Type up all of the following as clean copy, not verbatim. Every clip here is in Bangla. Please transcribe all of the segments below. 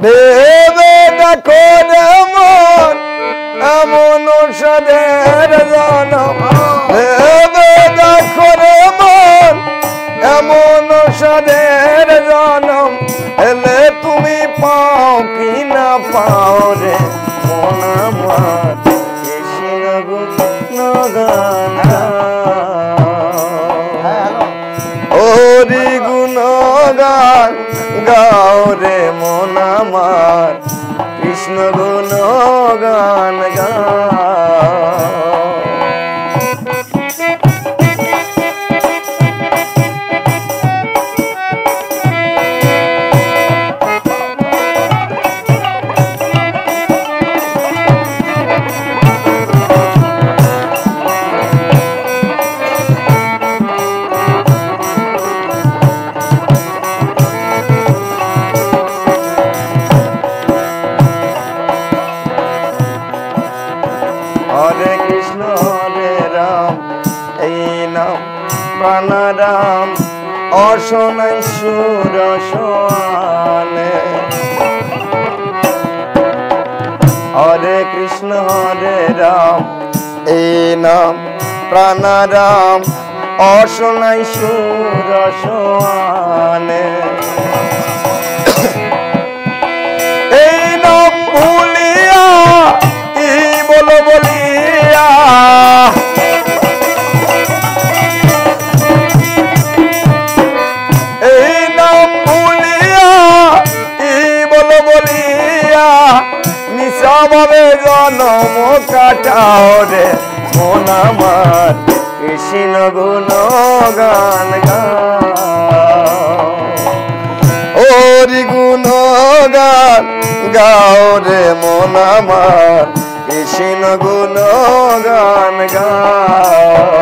ভেবে দেখো রে মন এমন সাদের জনম ভেবে দেখো রে মন এমন সাদের জনম এলে তুমি পাও কি না পাও রে মন আমার কৃষ্ণ গুণগান হরি গুণগান গাও রে মন আমার কৃষ্ণ গুণগান গাও হরে কৃষ্ণ হরে রাম এই নাম প্রাণারাম অসনাই সুর সোয়ালে হরে কৃষ্ণ হরে রাম এই নাম প্রাণারাম অসনাই সুর সোয়ালে এই নাম ভুলিয়া কি বলো বলিয়া এই নাম ভুলিয়া কি বলো বলিয়া নিশা ভাবে জনম কাটাও রে মন আমার কৃষ্ণ গুণগান গাও হরি গুণগান গাও রে মন আমার কৃষ্ণ গুণগান গাও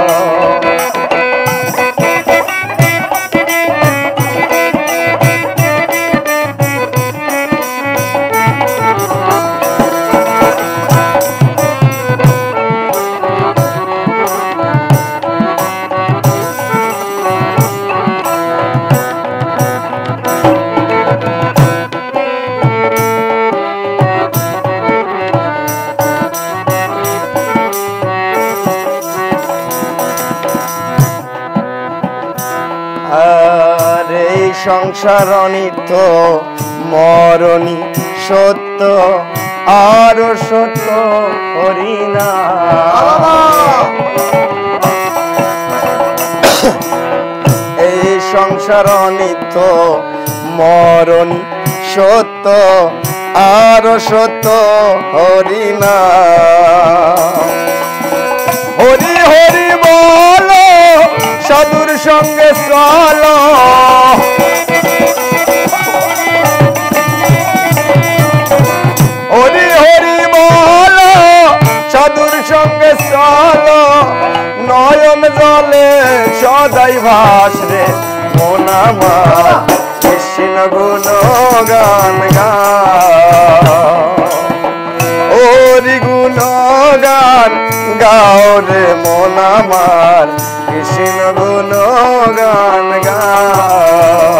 সংসার অনিত্য মরণী সত্য আর সত্য হরিনা এই সংসার অনিত্য মরণী সত্য আর সত্য হরিনা হরি হরি বলো সাধুর সঙ্গে চলো হরি হরি বলো সাধুর সঙ্গে চলো নয়ন জলে সদাই ভাস রে মন আমার কৃষ্ণ গুণগান গাও হরি গুণগান গাও রে মন আমার কৃষ্ণ গুণগান গাও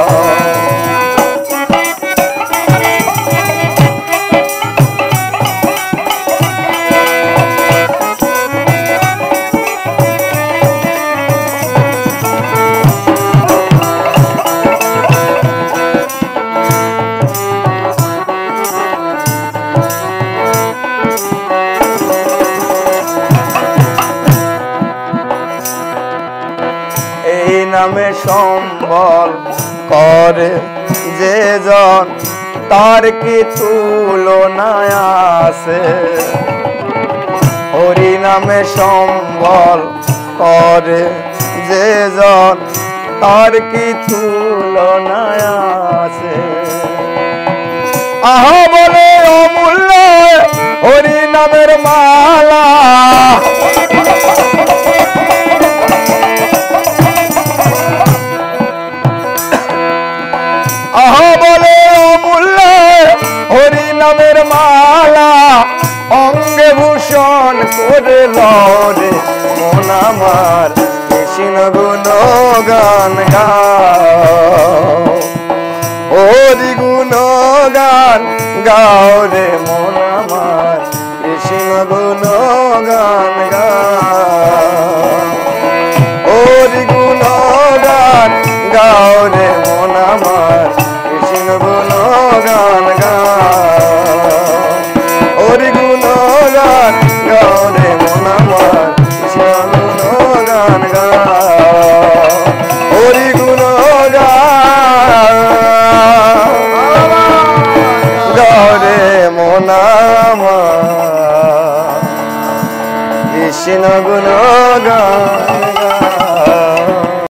নামে সম্বল করে যে জন তার কি তুলনা আছে হরি নামে সম্বল করে যে জন তার কি তুলনা আছে আহা বলে অমূল্য হরি নামের মালা আহা বলে অমূল্য হরি নামের মালা অঙ্গে ভূষণ করে লরে মন আমার কৃষ্ণ গুণগান গাও হরি গুণগান গাও রে মন আমার কৃষ্ণ গুণগান গাও হরি গুণগান গাও রে মন আমার কৃষ্ণ গুণগান গাও হরি গুণগান গাও রে মন আমার কৃষ্ণ গুণগান গাও হরি গুণগান গাও রে মন আমার কৃষ্ণ গুণগান